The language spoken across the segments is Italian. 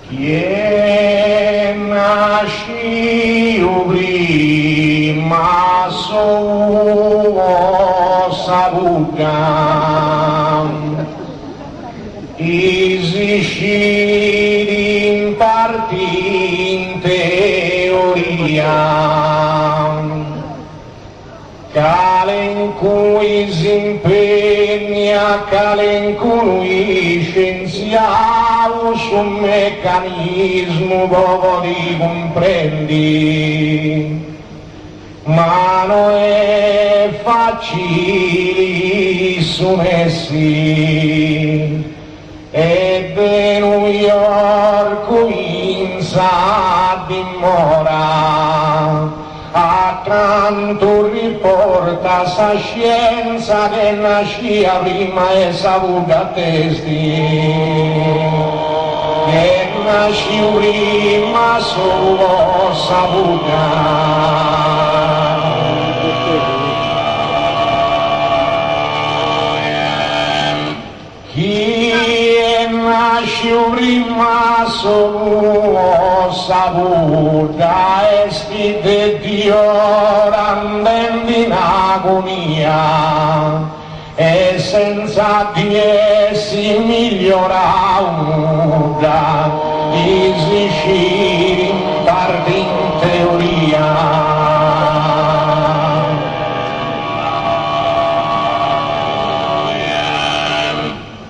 Che nasciu prima sua sabuga, esisci in parti in teoria, cale in cui si impegna, cale in cui scienziato sul meccanismo poco li comprendi, ma non è facile su essi, e de New York comincia dimora, accanto riporta sa scienza che nascia prima e saputa testi, che nasciu prima solo saputa. Chi nasciu prima solo saputa esti de Dio randendo in agonia, e senza di essi migliorauda, esisci in parte in teoria.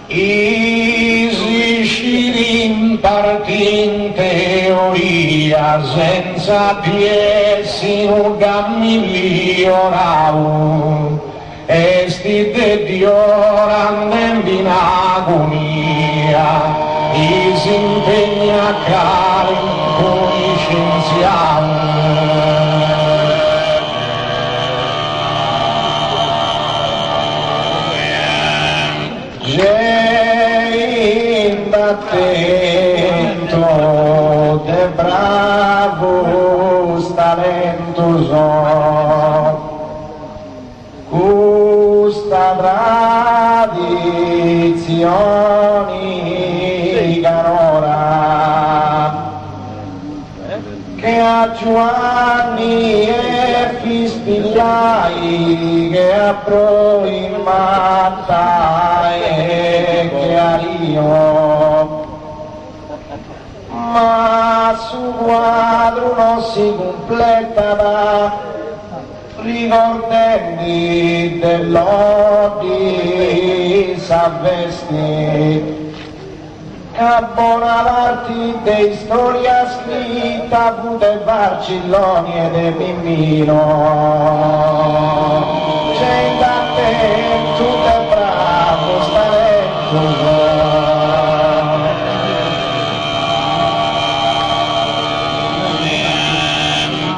Esisci in parte in teoria, senza di essi non migliorau, esti de Dio randendo in agonia, e si impegna a cari con i scienziati. Attento de bravo talentoso, custa tradizioni canora, che a Giovanni e Fispigliai, che a Proimatta e che a Rio, ma su quadro non si completa da ricordendi dell'odi s'avvesti, a buona parte di storia scritta pure Barcelloni e de Bimbino, c'è da te tutto è bravo talento.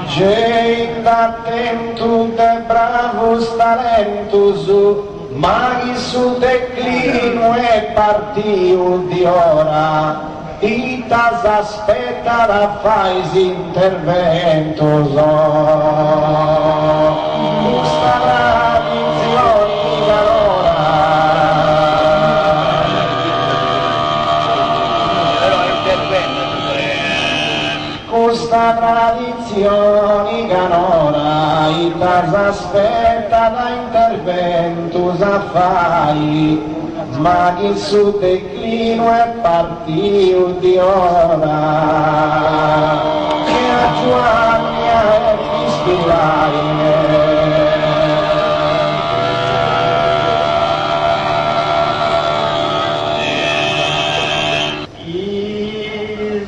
C'è attento de bravos talentos, ma il suo declino è partito di ora, itas aspetta da fare interventos. Questa tradizione canora, questa tradizione canora, itas aspetta da interventus a fai, ma che il suo declino è partito di ora, che a Giovanni è ispirare.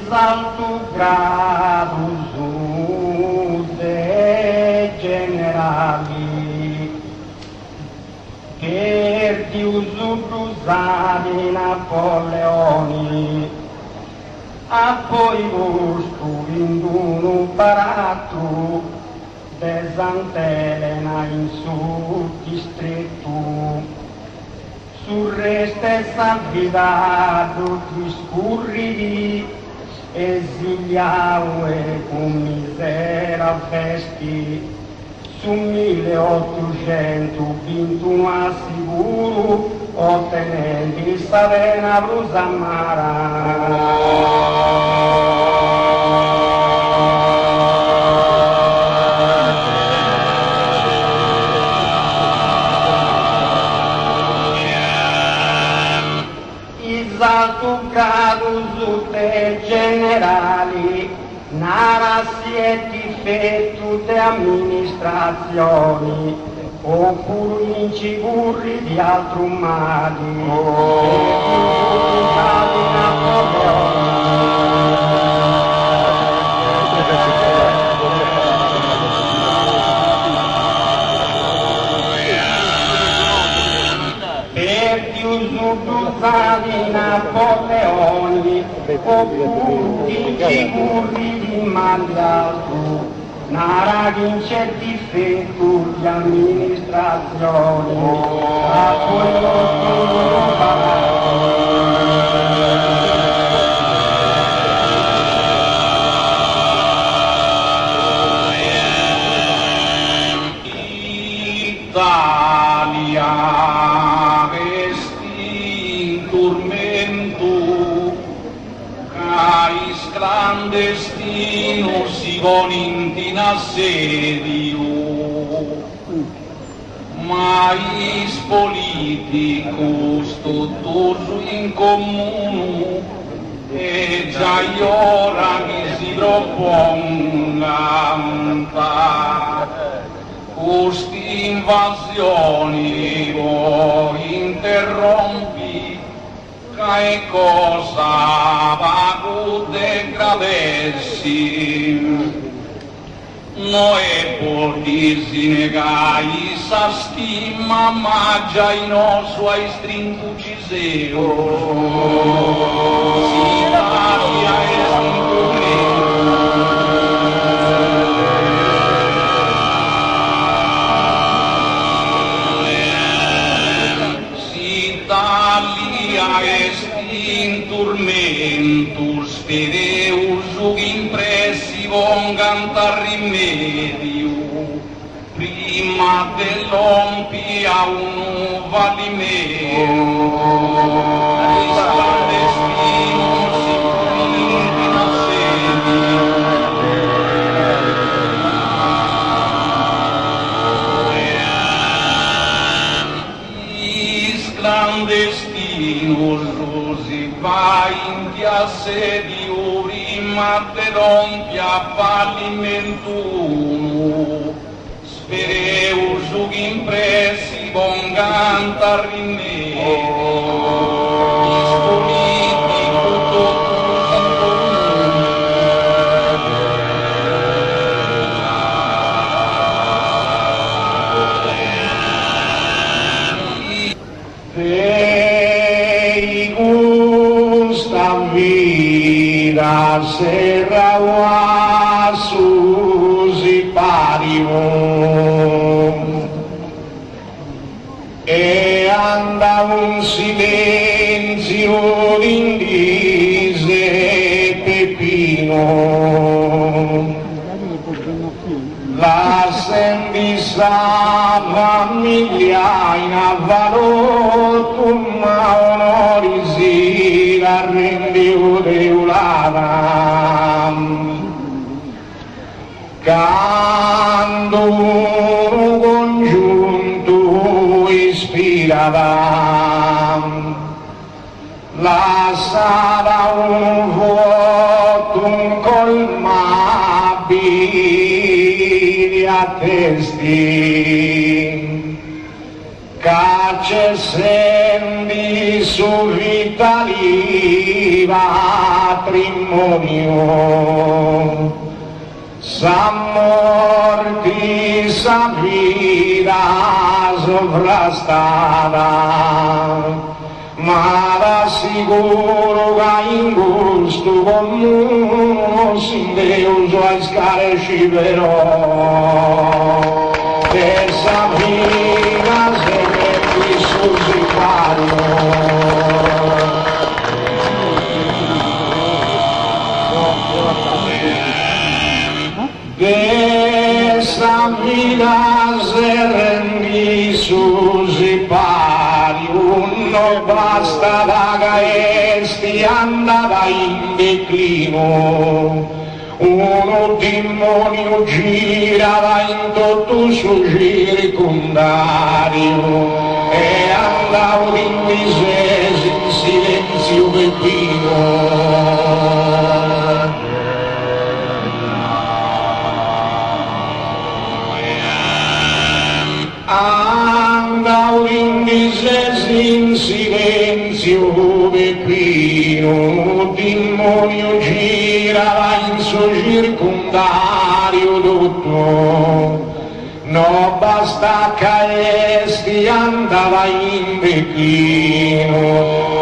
Salto grado de generali, che di uso usati Napoleoni, a poi gusto in un baratto de Sant'Elena in su distretto, sul reste s'avvidato discurridi, esiliau e con misera festi, su 1821 assicuro, ottenendo il Savena Brusamara. tutte generali, nara siete fe tutte amministrazioni, oppure incigurri di altri mali, di Napoleoni, oppure incigurri di mandato, nara incerti fetu di amministrazioni, a quello clandestino si volinti in assedio, mais politicus tutto in comune, e già ora che si proponga queste invasioni voi interrompi, che cosa vagude gravessi, noi por dirsi negai sa stima, ma già in osso ai strintuciseo, si Italia e turmentus fedeus impressi vongant rimedio, prima dell'ompia un valimento, clandestino si volinti in assedio, clandestinos vai in assedio, prima dell'ompia fallimentuno, spereus impressi vongant rimedio, politico totus in vida serra susi parium, e anda un silenzio d'indise pepino, la sembisa famiglia in avvalotum onorisi la rendiu deuladam, quando un congiunto ispiradam, la sala un votum colmabili a testi, cacce sendi su vitaliva patrimonio, sa morti, sa vida sovrastada, ma rassicuro che in gusto comune sin Deus a escareci però, che sa vida se metti su sipario. Questa vita se rendi su sipario, non basta da caesti andava in declino, uno demonio girava in tutto il suo circondario e andava in disesi in silenzio pepino. Gesù Peppino, demonio girava in suo circondario tutto. No basta che andava in declino,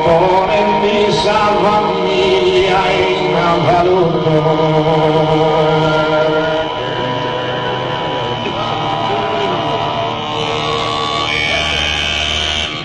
con messa famiglia in avvalutto.